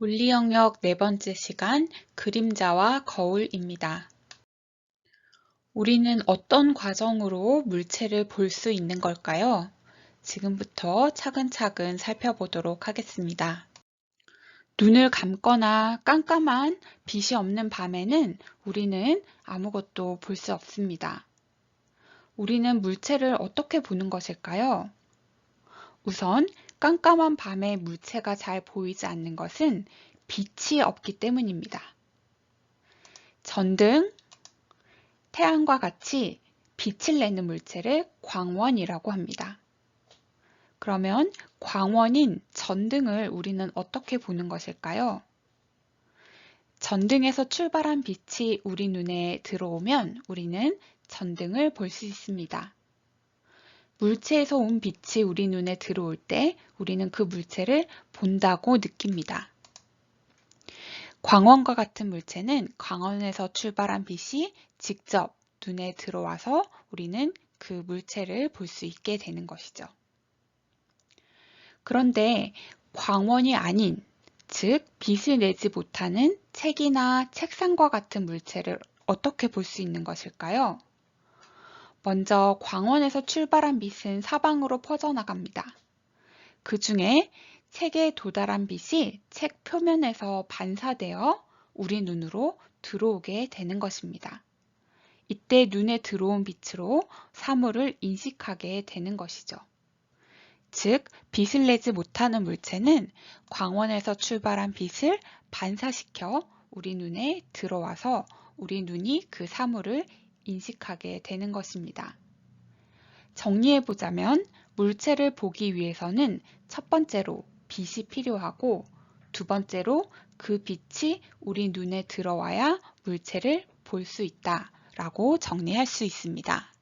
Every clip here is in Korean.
물리 영역 네 번째 시간 그림자와 거울입니다. 우리는 어떤 과정으로 물체를 볼 수 있는 걸까요? 지금부터 차근차근 살펴보도록 하겠습니다. 눈을 감거나 깜깜한 빛이 없는 밤에는 우리는 아무것도 볼 수 없습니다. 우리는 물체를 어떻게 보는 것일까요? 우선 깜깜한 밤에 물체가 잘 보이지 않는 것은 빛이 없기 때문입니다. 전등, 태양과 같이 빛을 내는 물체를 광원이라고 합니다. 그러면 광원인 전등을 우리는 어떻게 보는 것일까요? 전등에서 출발한 빛이 우리 눈에 들어오면 우리는 전등을 볼 수 있습니다. 물체에서 온 빛이 우리 눈에 들어올 때 우리는 그 물체를 본다고 느낍니다. 광원과 같은 물체는 광원에서 출발한 빛이 직접 눈에 들어와서 우리는 그 물체를 볼 수 있게 되는 것이죠. 그런데 광원이 아닌, 즉 빛을 내지 못하는 책이나 책상과 같은 물체를 어떻게 볼 수 있는 것일까요? 먼저 광원에서 출발한 빛은 사방으로 퍼져나갑니다. 그 중에 책에 도달한 빛이 책 표면에서 반사되어 우리 눈으로 들어오게 되는 것입니다. 이때 눈에 들어온 빛으로 사물을 인식하게 되는 것이죠. 즉, 빛을 내지 못하는 물체는 광원에서 출발한 빛을 반사시켜 우리 눈에 들어와서 우리 눈이 그 사물을 인식하게 되는 것입니다. 정리해보자면 물체를 보기 위해서는 첫 번째로 빛이 필요하고 두 번째로 그 빛이 우리 눈에 들어와야 물체를 볼 수 있다라고 정리할 수 있습니다.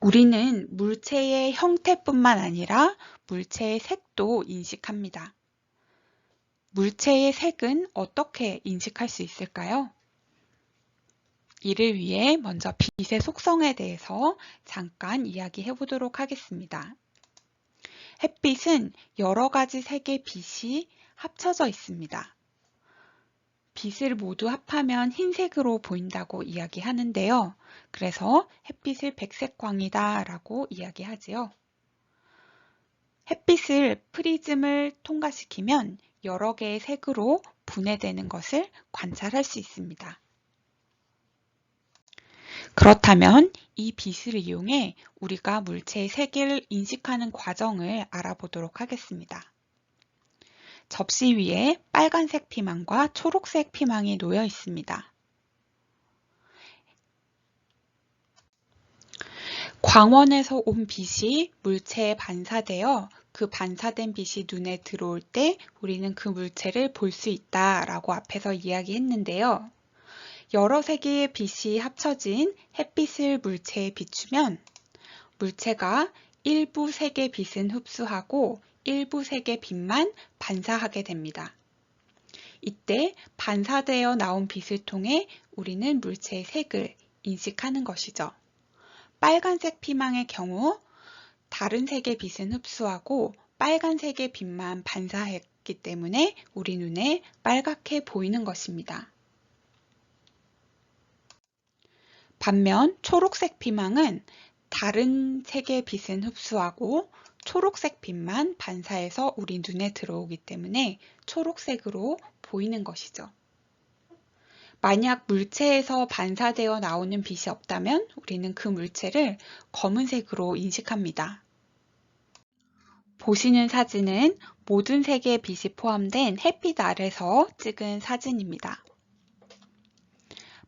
우리는 물체의 형태뿐만 아니라 물체의 색도 인식합니다. 물체의 색은 어떻게 인식할 수 있을까요? 이를 위해 먼저 빛의 속성에 대해서 잠깐 이야기해 보도록 하겠습니다. 햇빛은 여러 가지 색의 빛이 합쳐져 있습니다. 빛을 모두 합하면 흰색으로 보인다고 이야기하는데요. 그래서 햇빛을 백색광이다 라고 이야기하지요. 햇빛을 프리즘을 통과시키면 여러 개의 색으로 분해되는 것을 관찰할 수 있습니다. 그렇다면 이 빛을 이용해 우리가 물체의 색을 인식하는 과정을 알아보도록 하겠습니다. 접시 위에 빨간색 피망과 초록색 피망이 놓여 있습니다. 광원에서 온 빛이 물체에 반사되어 그 반사된 빛이 눈에 들어올 때 우리는 그 물체를 볼 수 있다라고 앞에서 이야기했는데요. 여러 색의 빛이 합쳐진 햇빛을 물체에 비추면 물체가 일부 색의 빛은 흡수하고 일부 색의 빛만 반사하게 됩니다. 이때 반사되어 나온 빛을 통해 우리는 물체의 색을 인식하는 것이죠. 빨간색 피망의 경우 다른 색의 빛은 흡수하고 빨간색의 빛만 반사했기 때문에 우리 눈에 빨갛게 보이는 것입니다. 반면 초록색 피망은 다른 색의 빛은 흡수하고 초록색 빛만 반사해서 우리 눈에 들어오기 때문에 초록색으로 보이는 것이죠. 만약 물체에서 반사되어 나오는 빛이 없다면 우리는 그 물체를 검은색으로 인식합니다. 보시는 사진은 모든 색의 빛이 포함된 햇빛 아래서 찍은 사진입니다.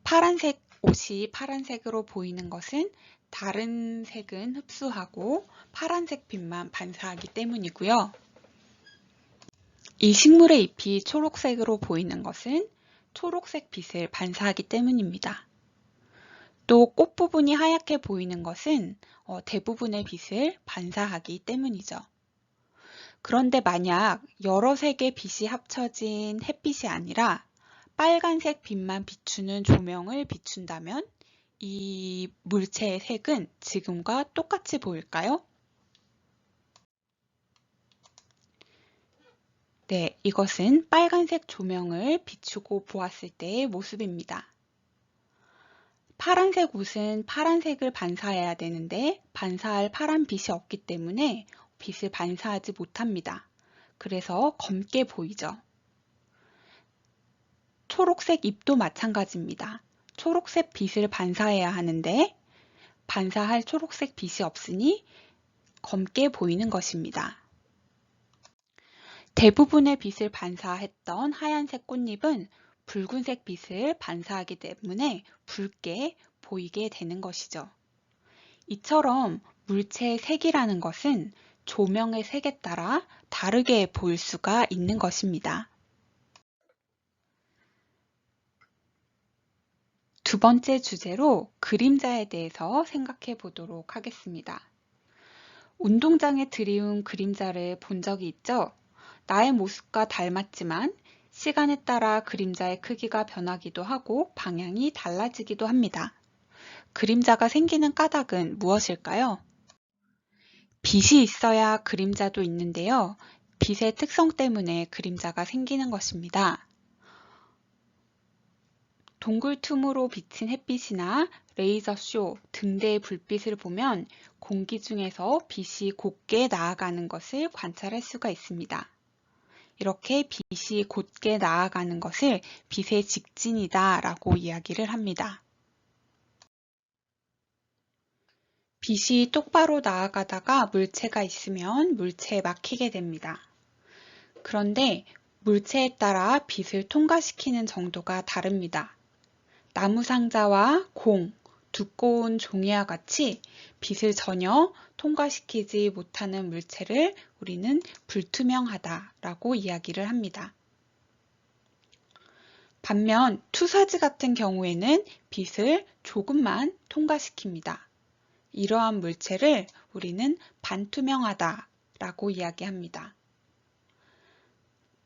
파란색 옷이 파란색으로 보이는 것은 다른 색은 흡수하고 파란색 빛만 반사하기 때문이고요. 이 식물의 잎이 초록색으로 보이는 것은 초록색 빛을 반사하기 때문입니다. 또 꽃 부분이 하얗게 보이는 것은 대부분의 빛을 반사하기 때문이죠. 그런데 만약 여러 색의 빛이 합쳐진 햇빛이 아니라 빨간색 빛만 비추는 조명을 비춘다면 이 물체의 색은 지금과 똑같이 보일까요? 네, 이것은 빨간색 조명을 비추고 보았을 때의 모습입니다. 파란색 옷은 파란색을 반사해야 되는데 반사할 파란 빛이 없기 때문에 빛을 반사하지 못합니다. 그래서 검게 보이죠. 초록색 잎도 마찬가지입니다. 초록색 빛을 반사해야 하는데 반사할 초록색 빛이 없으니 검게 보이는 것입니다. 대부분의 빛을 반사했던 하얀색 꽃잎은 붉은색 빛을 반사하기 때문에 붉게 보이게 되는 것이죠. 이처럼 물체의 색이라는 것은 조명의 색에 따라 다르게 보일 수가 있는 것입니다. 두 번째 주제로 그림자에 대해서 생각해 보도록 하겠습니다. 운동장에 드리운 그림자를 본 적이 있죠? 나의 모습과 닮았지만 시간에 따라 그림자의 크기가 변하기도 하고 방향이 달라지기도 합니다. 그림자가 생기는 까닭은 무엇일까요? 빛이 있어야 그림자도 있는데요. 빛의 특성 때문에 그림자가 생기는 것입니다. 동굴 틈으로 비친 햇빛이나 레이저쇼 등대의 불빛을 보면 공기 중에서 빛이 곧게 나아가는 것을 관찰할 수가 있습니다. 이렇게 빛이 곧게 나아가는 것을 빛의 직진이다 라고 이야기를 합니다. 빛이 똑바로 나아가다가 물체가 있으면 물체에 막히게 됩니다. 그런데 물체에 따라 빛을 통과시키는 정도가 다릅니다. 나무 상자와 공, 두꺼운 종이와 같이 빛을 전혀 통과시키지 못하는 물체를 우리는 불투명하다라고 이야기를 합니다. 반면 투사지 같은 경우에는 빛을 조금만 통과시킵니다. 이러한 물체를 우리는 반투명하다라고 이야기합니다.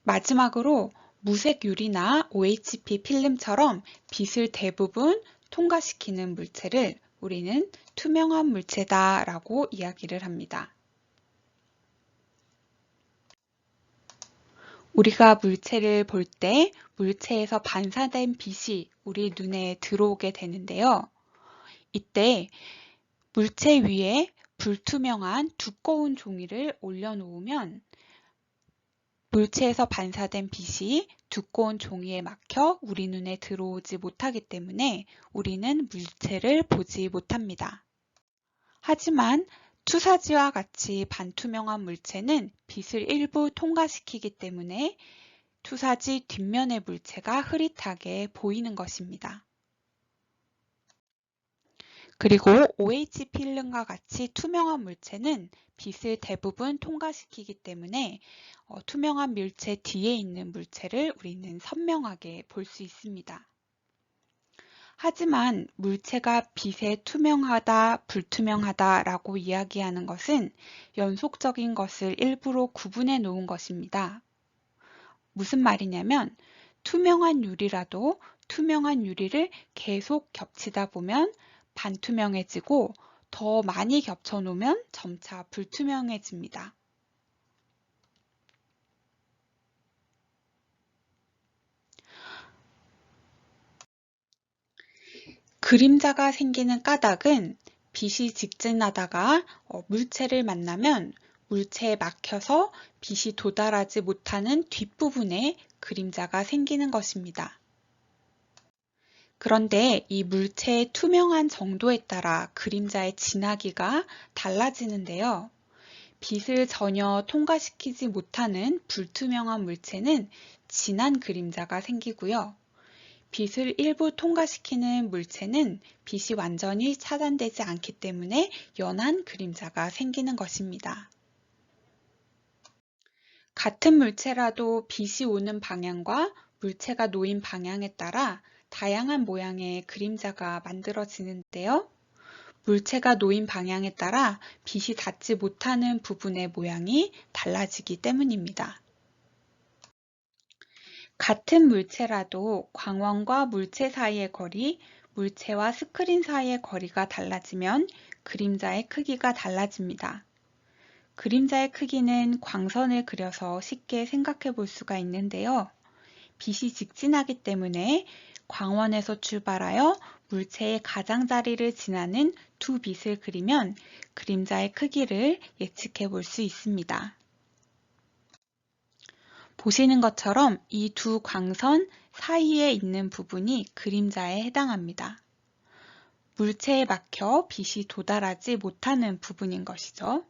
마지막으로 무색 유리나 OHP 필름처럼 빛을 대부분 통과시키는 물체를 우리는 투명한 물체다라고 이야기를 합니다. 우리가 물체를 볼 때 물체에서 반사된 빛이 우리 눈에 들어오게 되는데요. 이때 물체 위에 불투명한 두꺼운 종이를 올려놓으면 물체에서 반사된 빛이 두꺼운 종이에 막혀 우리 눈에 들어오지 못하기 때문에 우리는 물체를 보지 못합니다. 하지만 투사지와 같이 반투명한 물체는 빛을 일부 통과시키기 때문에 투사지 뒷면의 물체가 흐릿하게 보이는 것입니다. 그리고 OH 필름과 같이 투명한 물체는 빛을 대부분 통과시키기 때문에 투명한 물체 뒤에 있는 물체를 우리는 선명하게 볼 수 있습니다. 하지만 물체가 빛에 투명하다, 불투명하다 라고 이야기하는 것은 연속적인 것을 일부러 구분해 놓은 것입니다. 무슨 말이냐면 투명한 유리라도 투명한 유리를 계속 겹치다 보면 반투명해지고 더 많이 겹쳐 놓으면 점차 불투명해집니다. 그림자가 생기는 까닭은 빛이 직진하다가 물체를 만나면 물체에 막혀서 빛이 도달하지 못하는 뒷부분에 그림자가 생기는 것입니다. 그런데 이 물체의 투명한 정도에 따라 그림자의 진하기가 달라지는데요. 빛을 전혀 통과시키지 못하는 불투명한 물체는 진한 그림자가 생기고요. 빛을 일부 통과시키는 물체는 빛이 완전히 차단되지 않기 때문에 연한 그림자가 생기는 것입니다. 같은 물체라도 빛이 오는 방향과 물체가 놓인 방향에 따라 다양한 모양의 그림자가 만들어지는데요. 물체가 놓인 방향에 따라 빛이 닿지 못하는 부분의 모양이 달라지기 때문입니다. 같은 물체라도 광원과 물체 사이의 거리, 물체와 스크린 사이의 거리가 달라지면 그림자의 크기가 달라집니다. 그림자의 크기는 광선을 그려서 쉽게 생각해 볼 수가 있는데요. 빛이 직진하기 때문에 광원에서 출발하여 물체의 가장자리를 지나는 두 빛을 그리면 그림자의 크기를 예측해 볼 수 있습니다. 보시는 것처럼 이 두 광선 사이에 있는 부분이 그림자에 해당합니다. 물체에 막혀 빛이 도달하지 못하는 부분인 것이죠.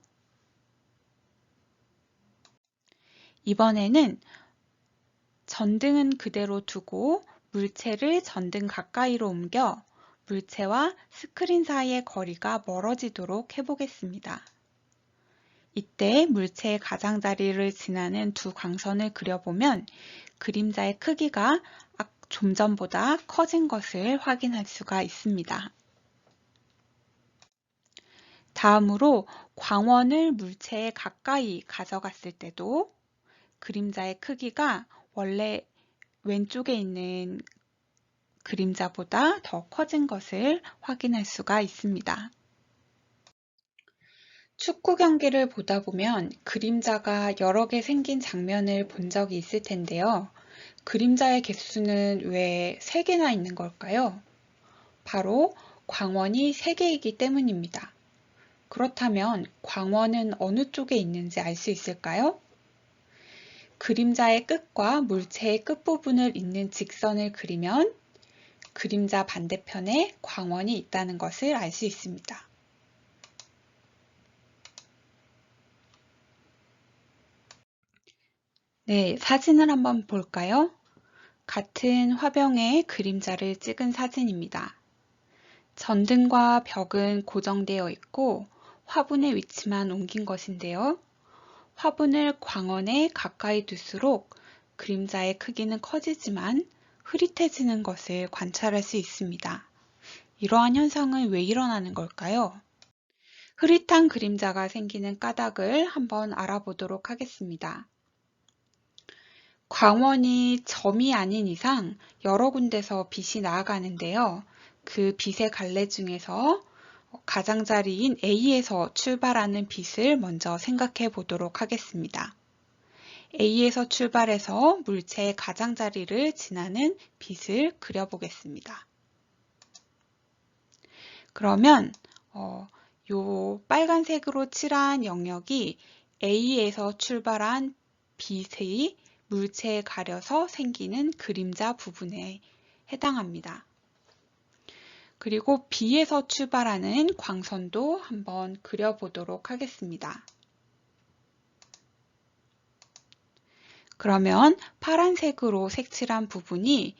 이번에는 전등은 그대로 두고 물체를 전등 가까이로 옮겨 물체와 스크린 사이의 거리가 멀어지도록 해보겠습니다. 이때 물체의 가장자리를 지나는 두 광선을 그려보면 그림자의 크기가 좀 전보다 커진 것을 확인할 수가 있습니다. 다음으로 광원을 물체에 가까이 가져갔을 때도 그림자의 크기가 원래 왼쪽에 있는 그림자보다 더 커진 것을 확인할 수가 있습니다. 축구 경기를 보다 보면 그림자가 여러 개 생긴 장면을 본 적이 있을 텐데요. 그림자의 개수는 왜 3개나 있는 걸까요? 바로 광원이 3개이기 때문입니다. 그렇다면 광원은 어느 쪽에 있는지 알 수 있을까요? 그림자의 끝과 물체의 끝부분을 잇는 직선을 그리면 그림자 반대편에 광원이 있다는 것을 알 수 있습니다. 네, 사진을 한번 볼까요? 같은 화병에 그림자를 찍은 사진입니다. 전등과 벽은 고정되어 있고 화분의 위치만 옮긴 것인데요. 화분을 광원에 가까이 둘수록 그림자의 크기는 커지지만 흐릿해지는 것을 관찰할 수 있습니다. 이러한 현상은 왜 일어나는 걸까요? 흐릿한 그림자가 생기는 까닭을 한번 알아보도록 하겠습니다. 광원이 점이 아닌 이상 여러 군데서 빛이 나아가는데요. 그 빛의 갈래 중에서 가장자리인 A에서 출발하는 빛을 먼저 생각해 보도록 하겠습니다. A에서 출발해서 물체의 가장자리를 지나는 빛을 그려보겠습니다. 그러면 요 빨간색으로 칠한 영역이 A에서 출발한 빛의 물체에 가려서 생기는 그림자 부분에 해당합니다. 그리고 B에서 출발하는 광선도 한번 그려보도록 하겠습니다. 그러면 파란색으로 색칠한 부분이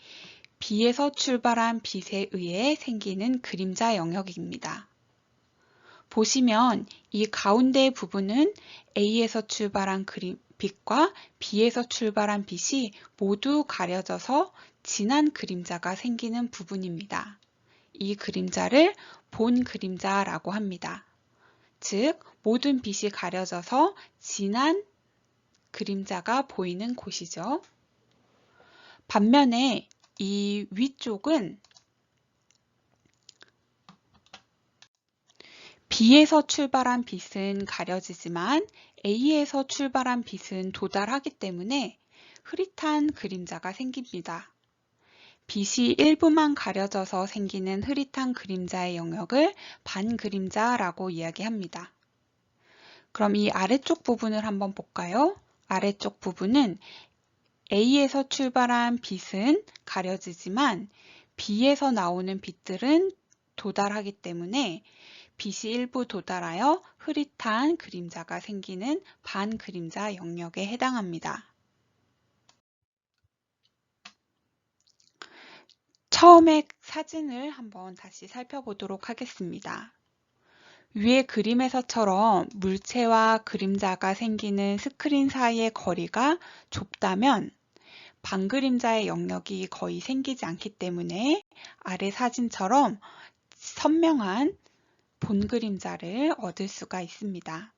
B에서 출발한 빛에 의해 생기는 그림자 영역입니다. 보시면 이 가운데 부분은 A에서 출발한 빛과 B에서 출발한 빛이 모두 가려져서 진한 그림자가 생기는 부분입니다. 이 그림자를 본 그림자라고 합니다. 즉, 모든 빛이 가려져서 진한 그림자가 보이는 곳이죠. 반면에 이 위쪽은 B에서 출발한 빛은 가려지지만 A에서 출발한 빛은 도달하기 때문에 흐릿한 그림자가 생깁니다. 빛이 일부만 가려져서 생기는 흐릿한 그림자의 영역을 반그림자라고 이야기합니다. 그럼 이 아래쪽 부분을 한번 볼까요? 아래쪽 부분은 A에서 출발한 빛은 가려지지만 B에서 나오는 빛들은 도달하기 때문에 빛이 일부 도달하여 흐릿한 그림자가 생기는 반그림자 영역에 해당합니다. 처음에 사진을 한번 다시 살펴보도록 하겠습니다. 위의 그림에서처럼 물체와 그림자가 생기는 스크린 사이의 거리가 좁다면 반그림자의 영역이 거의 생기지 않기 때문에 아래 사진처럼 선명한 본그림자를 얻을 수가 있습니다.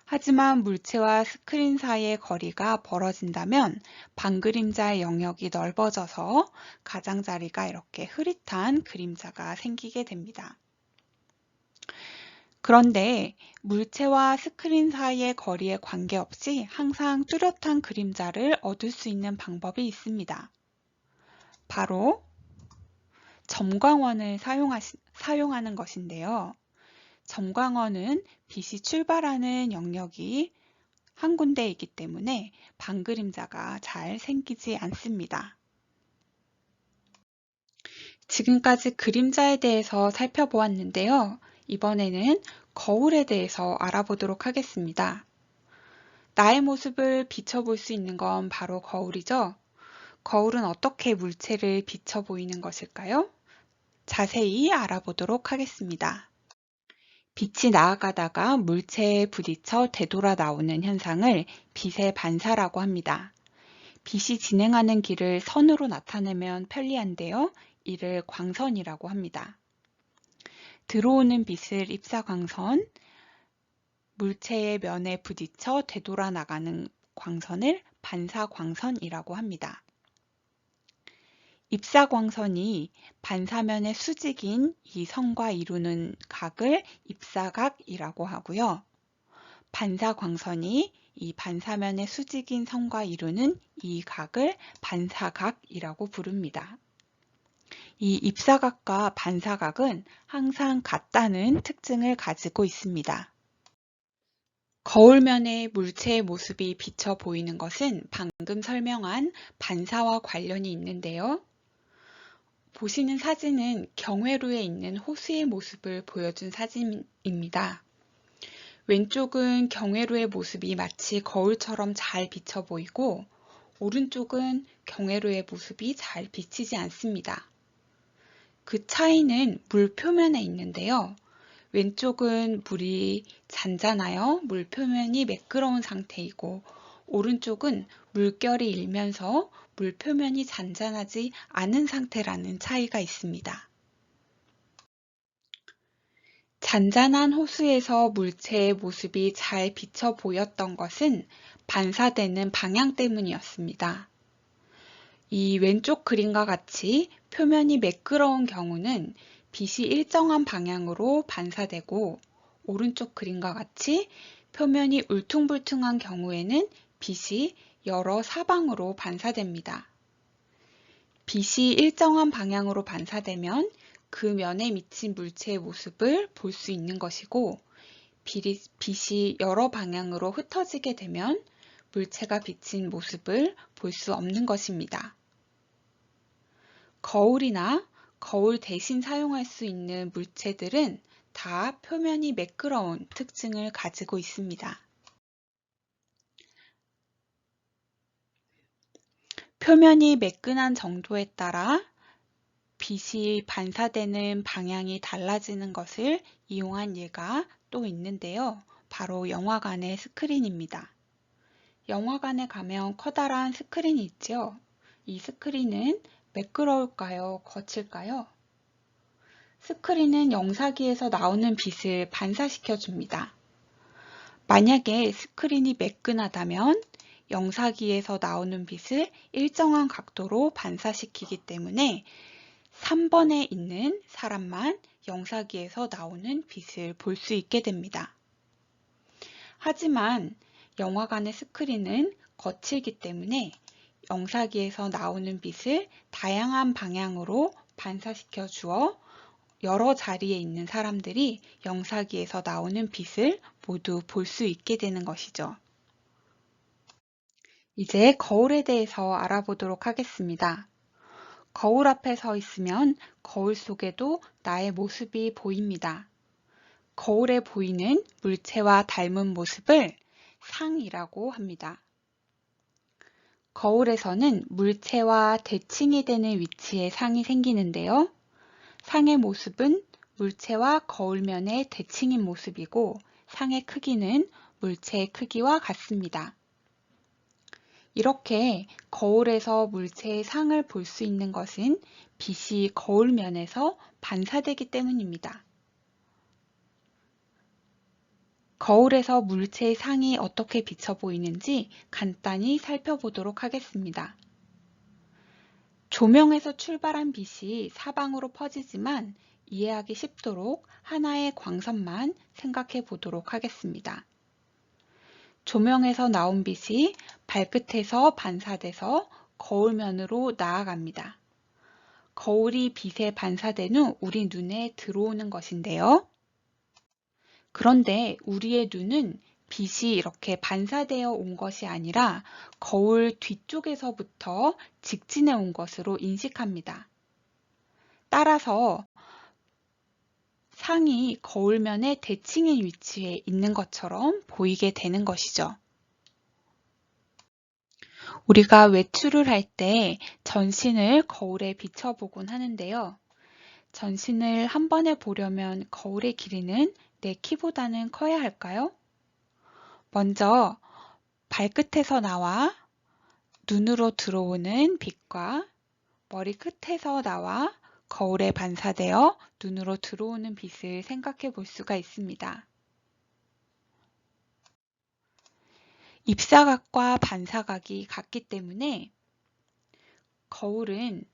하지만 물체와 스크린 사이의 거리가 벌어진다면 반그림자의 영역이 넓어져서 가장자리가 이렇게 흐릿한 그림자가 생기게 됩니다. 그런데 물체와 스크린 사이의 거리에 관계없이 항상 뚜렷한 그림자를 얻을 수 있는 방법이 있습니다. 바로 점광원을 사용하는 것인데요. 점광원은 빛이 출발하는 영역이 한 군데이기 때문에 반그림자가 잘 생기지 않습니다. 지금까지 그림자에 대해서 살펴보았는데요. 이번에는 거울에 대해서 알아보도록 하겠습니다. 나의 모습을 비춰볼 수 있는 건 바로 거울이죠. 거울은 어떻게 물체를 비춰 보이는 것일까요? 자세히 알아보도록 하겠습니다. 빛이 나아가다가 물체에 부딪혀 되돌아 나오는 현상을 빛의 반사라고 합니다. 빛이 진행하는 길을 선으로 나타내면 편리한데요. 이를 광선이라고 합니다. 들어오는 빛을 입사광선, 물체의 면에 부딪혀 되돌아 나가는 광선을 반사광선이라고 합니다. 입사광선이 반사면의 수직인 이 선과 이루는 각을 입사각이라고 하고요. 반사광선이 이 반사면의 수직인 선과 이루는 이 각을 반사각이라고 부릅니다. 이 입사각과 반사각은 항상 같다는 특징을 가지고 있습니다. 거울면에 물체의 모습이 비쳐 보이는 것은 방금 설명한 반사와 관련이 있는데요. 보시는 사진은 경회로에 있는 호수의 모습을 보여준 사진입니다. 왼쪽은 경회로의 모습이 마치 거울처럼 잘 비쳐 보이고 오른쪽은 경회로의 모습이 잘 비치지 않습니다. 그 차이는 물 표면에 있는데요. 왼쪽은 물이 잔잔하여 물 표면이 매끄러운 상태이고 오른쪽은 물결이 일면서 물 표면이 잔잔하지 않은 상태라는 차이가 있습니다. 잔잔한 호수에서 물체의 모습이 잘 비쳐 보였던 것은 반사되는 방향 때문이었습니다. 이 왼쪽 그림과 같이 표면이 매끄러운 경우는 빛이 일정한 방향으로 반사되고 오른쪽 그림과 같이 표면이 울퉁불퉁한 경우에는 빛이 여러 사방으로 반사됩니다. 빛이 일정한 방향으로 반사되면 그 면에 미친 물체의 모습을 볼 수 있는 것이고 빛이 여러 방향으로 흩어지게 되면 물체가 비친 모습을 볼 수 없는 것입니다. 거울이나 거울 대신 사용할 수 있는 물체들은 다 표면이 매끄러운 특징을 가지고 있습니다. 표면이 매끈한 정도에 따라 빛이 반사되는 방향이 달라지는 것을 이용한 예가 또 있는데요. 바로 영화관의 스크린입니다. 영화관에 가면 커다란 스크린이 있죠. 이 스크린은 매끄러울까요? 거칠까요? 스크린은 영상기에서 나오는 빛을 반사시켜 줍니다. 만약에 스크린이 매끈하다면 영상기에서 나오는 빛을 일정한 각도로 반사시키기 때문에 3번에 있는 사람만 영상기에서 나오는 빛을 볼 수 있게 됩니다. 하지만 영화관의 스크린은 거칠기 때문에 영상기에서 나오는 빛을 다양한 방향으로 반사시켜 주어 여러 자리에 있는 사람들이 영상기에서 나오는 빛을 모두 볼 수 있게 되는 것이죠. 이제 거울에 대해서 알아보도록 하겠습니다. 거울 앞에 서 있으면 거울 속에도 나의 모습이 보입니다. 거울에 보이는 물체와 닮은 모습을 상이라고 합니다. 거울에서는 물체와 대칭이 되는 위치에 상이 생기는데요. 상의 모습은 물체와 거울면의 대칭인 모습이고 상의 크기는 물체의 크기와 같습니다. 이렇게 거울에서 물체의 상을 볼 수 있는 것은 빛이 거울면에서 반사되기 때문입니다. 거울에서 물체의 상이 어떻게 비쳐 보이는지 간단히 살펴보도록 하겠습니다. 조명에서 출발한 빛이 사방으로 퍼지지만 이해하기 쉽도록 하나의 광선만 생각해 보도록 하겠습니다. 조명에서 나온 빛이 발끝에서 반사돼서 거울면으로 나아갑니다. 거울이 빛에 반사된 후 우리 눈에 들어오는 것인데요. 그런데 우리의 눈은 빛이 이렇게 반사되어 온 것이 아니라 거울 뒤쪽에서부터 직진해 온 것으로 인식합니다. 따라서 상이 거울면의 대칭인 위치에 있는 것처럼 보이게 되는 것이죠. 우리가 외출을 할 때 전신을 거울에 비춰보곤 하는데요. 전신을 한 번에 보려면 거울의 길이는 내 키보다는 커야 할까요? 먼저 발끝에서 나와 눈으로 들어오는 빛과 머리 끝에서 나와 거울에 반사되어 눈으로 들어오는 빛을 생각해 볼 수가 있습니다. 입사각과 반사각이 같기 때문에 거울은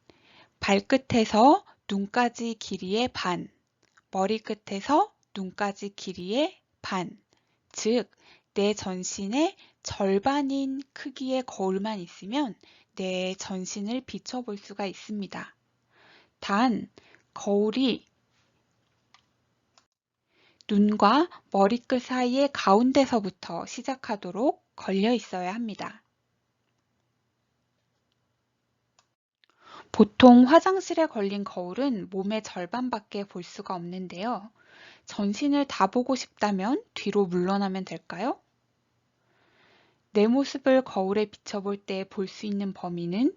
발끝에서 눈까지 길이의 반, 머리끝에서 눈까지 길이의 반, 즉 내 전신의 절반인 크기의 거울만 있으면 내 전신을 비춰볼 수가 있습니다. 단, 거울이 눈과 머리끝 사이의 가운데서부터 시작하도록 걸려 있어야 합니다. 보통 화장실에 걸린 거울은 몸의 절반밖에 볼 수가 없는데요. 전신을 다 보고 싶다면 뒤로 물러나면 될까요? 내 모습을 거울에 비춰볼 때 볼 수 있는 범위는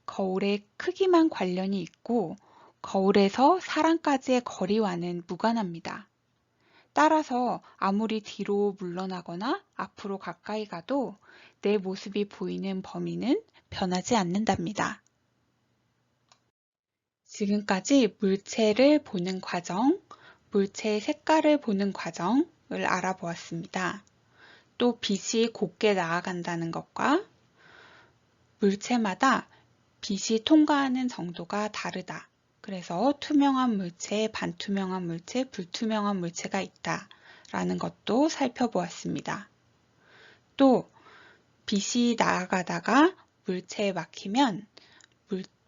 거울의 크기만 관련이 있고 거울에서 사람까지의 거리와는 무관합니다. 따라서 아무리 뒤로 물러나거나 앞으로 가까이 가도 내 모습이 보이는 범위는 변하지 않는답니다. 지금까지 물체를 보는 과정, 물체의 색깔을 보는 과정을 알아보았습니다. 또 빛이 곱게 나아간다는 것과 물체마다 빛이 통과하는 정도가 다르다. 그래서 투명한 물체, 반투명한 물체, 불투명한 물체가 있다. 라는 것도 살펴보았습니다. 또 빛이 나아가다가 물체에 막히면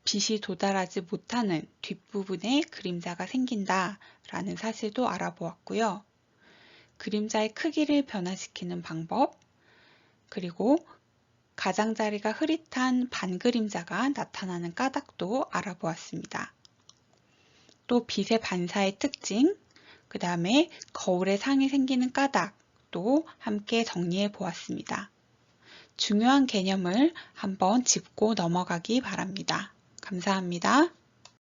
빛이 도달하지 못하는 뒷부분에 그림자가 생긴다 라는 사실도 알아보았고요. 그림자의 크기를 변화시키는 방법, 그리고 가장자리가 흐릿한 반그림자가 나타나는 까닭도 알아보았습니다. 또 빛의 반사의 특징, 그 다음에 거울의 상이 생기는 까닭도 함께 정리해 보았습니다. 중요한 개념을 한번 짚고 넘어가기 바랍니다. 감사합니다.